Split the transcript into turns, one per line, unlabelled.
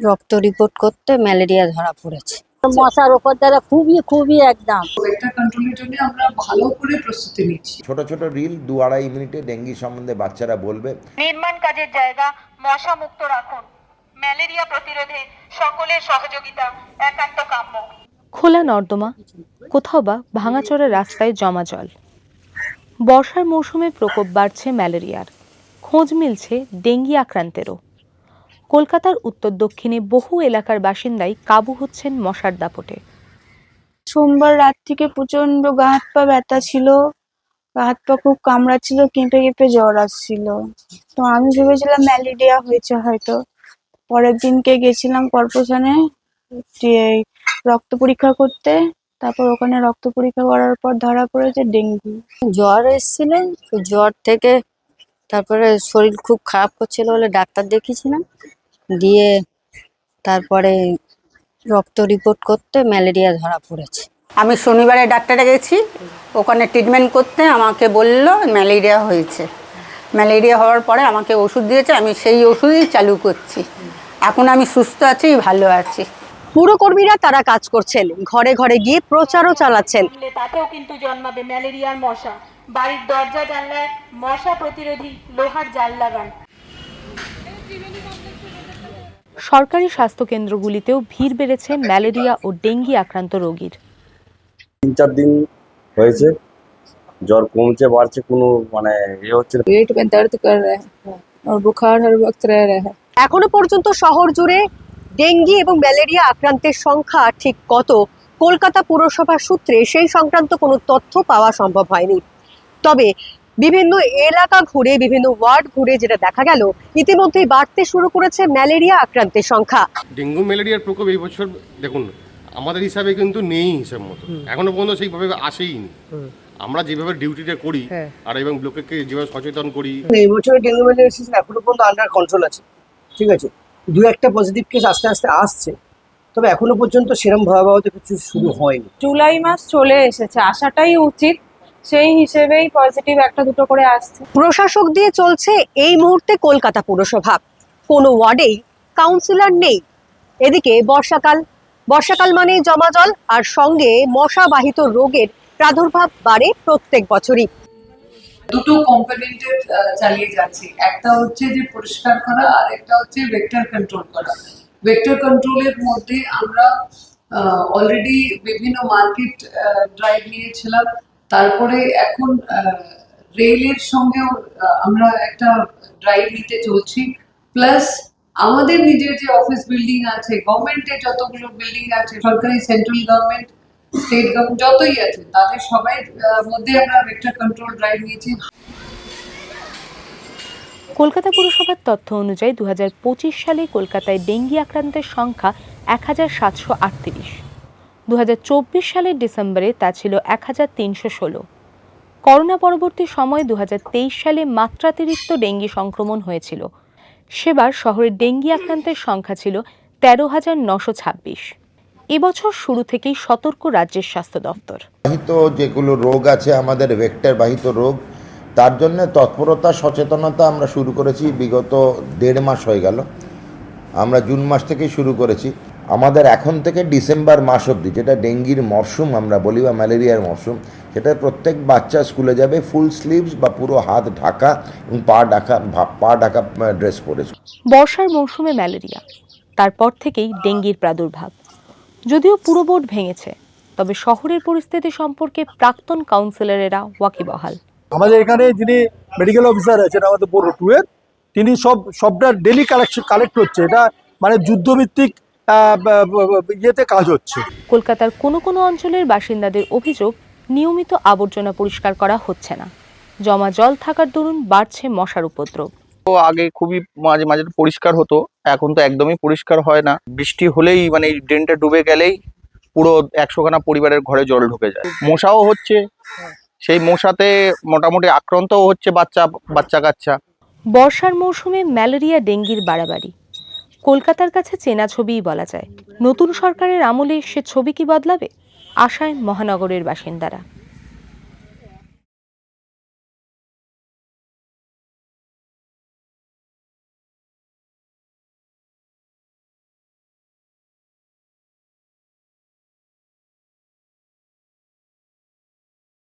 রক্ত রিপোর্ট করতে ম্যালেরিয়া ধরা পড়েছে।
মশার উপদ্রব খুবই একদম।
ভেক্টর কন্ট্রোলের জন্য আমরা ভালো করে প্রস্তুতি নিচ্ছি।
ছোট ছোট রিল 2-2.5 মিনিটে ডেঙ্গি সম্বন্ধে বাচ্চারা বলবে।
নির্মাণ কাজের জায়গা মশা মুক্ত রাখুন। ম্যালেরিয়া প্রতিরোধে সকলের সহযোগিতা একান্ত কাম্য।
খোলা নর্দমা, কোথাও বা ভাঙাচোরা রাস্তায় জমা জল। বর্ষার মৌসুমে প্রকোপ বাড়ছে ম্যালেরিয়ার, খোঁজ মিলছে ডেঙ্গি আক্রান্তেরও। কলকাতার উত্তর দক্ষিণে বহু এলাকার বাসিন্দাই কাবু হচ্ছেন মশার দাপটে।
সোমবার রাত থেকে প্রচন্ড গা হাত পা ব্যথা ছিল, গা হাত পা খুব কামড়াচ্ছিল, কেঁপে কেঁপে জ্বর আসছিল। তো আমি ভেবেছিলাম ম্যালেরিয়া হয়েছে হয়তো। পরের দিনকে গেছিলাম কর্পোরেশনে রক্ত পরীক্ষা করতে, তারপর ওখানে রক্ত পরীক্ষা করার পর ধরা পড়েছে ডেঙ্গু।
জ্বর এসেছিল, তো জ্বর থেকে তারপরে শরীর খুব খারাপ করছিল বলে ডাক্তার দেখিয়েছিলাম, দিয়ে তারপরে রক্ত রিপোর্ট করতে ম্যালেরিয়া ধরা পড়েছে।
আমি শনিবারে ডাক্তারে গেছি, ওখানে ট্রিটমেন্ট করতে আমাকে বললো ম্যালেরিয়া হয়েছে। ম্যালেরিয়া হওয়ার পরে আমাকে ওষুধ দিয়েছে, আমি সেই ওষুধই চালু করছি। এখন আমি সুস্থ আছি, ভালো আছি।
পুরকর্মীরা তারা কাজ করছেন, ঘরে ঘরে গিয়ে প্রচারও চালাচ্ছেন।
তাতেও কিন্তু জন্মাবে ম্যালেরিয়ার মশা। বাড়ির দরজা জানলায় মশা প্রতিরোধী লোহার জাল লাগান।
সরকারি স্বাস্থ্যকেন্দ্রগুলিতেও ভিড় বেড়েছে ম্যালেরিয়া ও ডেঙ্গি আক্রান্ত রোগীর।
3-4 দিন হয়েছে, জ্বর কমছে বাড়ছে, কোনো মানে হচ্ছে না।
পেট में दर्द कर रहा है और बुखार हर वक्त रह रहा है।
এখনো পর্যন্ত শহর জুড়ে ডেঙ্গি এবং ম্যালেরিয়া আক্রান্তের সংখ্যা ঠিক কত, কলকাতা পুরসভার সূত্রে সেই সংক্রান্ত কোনো তথ্য পাওয়া সম্ভব হয়নি। তবে বিভিন্ন এলাকা ঘুরে, বিভিন্ন ওয়ার্ড ঘুরে যেটা দেখা গেল, ইতিমধ্যেই বাড়তে শুরু করেছে ম্যালেরিয়া আক্রান্তের সংখ্যা।
ডেঙ্গু ম্যালেরিয়ার প্রকোপ এই বছর দেখুন আমাদের হিসাবে কিন্তু নেই, হিসাব মতো এখনো পর্যন্ত সেইভাবে আসেইনি। আমরা যেভাবে ডিউটিটা করি আর এবং লোককে যেভাবে সচেতন করি,
এই বছর ডেঙ্গু ম্যালেরিয়া সিজন এখনো পর্যন্ত আন্ডার কন্ট্রোল আছে, ঠিক আছে। 2-1টা পজিটিভ কেস আস্তে আস্তে আসছে, তবে এখনো পর্যন্ত সেরকম ভয়াবহতা কিছু শুরু হয়নি।
জুলাই মাস চলে এসেছে, আসাটাই উচিত, সেই হিসেবেই পজিটিভ একটা দুটো করে আসছে।
প্রশাসক দিয়ে চলছে এই মুহূর্তে কলকাতা পুরসভা, কোনো ওয়ার্ডেই কাউন্সিলর নেই। এদিকে বর্ষাকাল মানে জমা জল, আর সঙ্গে মশাবাহিত রোগের প্রাদুর্ভাব বাড়ে প্রত্যেক বছরই।
দুটো কম্পোনেন্টে চালিয়ে যাচ্ছি, একটা হচ্ছে যে পরিষ্কার করা আর একটা হচ্ছে ভেক্টর কন্ট্রোল করা। ভেক্টর কন্ট্রোলের মধ্যে আমরা অলরেডি বিভিন্ন মার্কেট ড্রাইভ নিয়েছিলাম, তারপরে এখন রেলের সঙ্গেও আমরা একটা ড্রাইভ নিতে চলছি। প্লাস আমাদের নিজের যে অফিস বিল্ডিং আছে, গভর্নমেন্টের যতগুলো বিল্ডিং আছে, সরকারি, সেন্ট্রাল গভর্নমেন্ট, স্টেট গভর্নমেন্ট যতই আছে, তাদের সবাই মধ্যে আমরা ভেক্টর কন্ট্রোল ড্রাইভ নিয়েছি।
কলকাতা পুরসভার তথ্য অনুযায়ী 2025 সালে কলকাতায় ডেঙ্গি আক্রান্তের সংখ্যা 1738। 2024 সালের ডিসেম্বরে তা ছিল 1316। করোনা পরবর্তী সময়ে 2023 সালে মাত্রাতিরিক্ত ডেঙ্গি সংক্রমণ হয়েছিল। সেবার শহরে ডেঙ্গি আক্রান্তের সংখ্যা ছিল 13,926। এবছর শুরু থেকেই সতর্ক রাজ্যের স্বাস্থ্য দপ্তর।
বাহিত যেগুলো রোগ আছে আমাদের ভেক্টর বাহিত রোগ, তার জন্য তৎপরতা সচেতনতা আমরা শুরু করেছি বিগত 1.5 মাস হয়ে গেল। আমরা জুন মাস থেকেই শুরু করেছি। আমাদের এখন থেকে ডিসেম্বর মাস অবধি, যেটা ডেঙ্গির মরশুম আমরা বলি বা ম্যালেরিয়ার মরশুম, সেটা প্রত্যেক বাচ্চা স্কুলে যাবে ফুল স্লিভস বা পুরো হাত ঢাকা এবং পা ঢাকা ড্রেস পরেছে।
বর্ষার মৌসুমে ম্যালেরিয়া, তারপর থেকেই ডেঙ্গির প্রাদুর্ভাব। যদিও পুরো বোর্ড ভেঙেছে, তবে শহরের পরিস্থিতি সম্পর্কে প্রাক্তন কাউন্সিলরেরা ওয়াকিবহাল।
আমাদের এখানে যিনি মেডিকেল অফিসার আছেন আমাদের বোর্ড 2 এর, তিনি সবটা ডেলি কালেক্ট হচ্ছে। এটা মানে যুদ্ধভিত্তিক ইয়েতে কাজ হচ্ছে।
কলকাতার কোনো কোনো অঞ্চলের বাসিন্দাদের অভিযোগ, নিয়মিত আবর্জনা পরিষ্কার করা হচ্ছে না। জমা জল থাকার দরুন বাড়ছে মশার উপদ্রব।
আগে খুবই মাঝে মাঝে পরিষ্কার হতো, এখন তো একদমই পরিষ্কার হয় না। বৃষ্টি হলেই মানে এই ড্রেনটা ডুবে গেলেই পুরো 100খানা পরিবারের ঘরে জল ঢুকে যায়। মশাও হচ্ছে, সেই মশাতে মোটামুটি আক্রান্তও হচ্ছে বাচ্চা কাচ্চা।
বর্ষার মৌসুমে ম্যালেরিয়া ডেঙ্গির বাড়াবাড়ি কলকাতার কাছে চেনা ছবিই বলা যায়। নতুন সরকারের আমলে সে ছবি কি বদলাবে, আশায় মহানগরের বাসিন্দারা।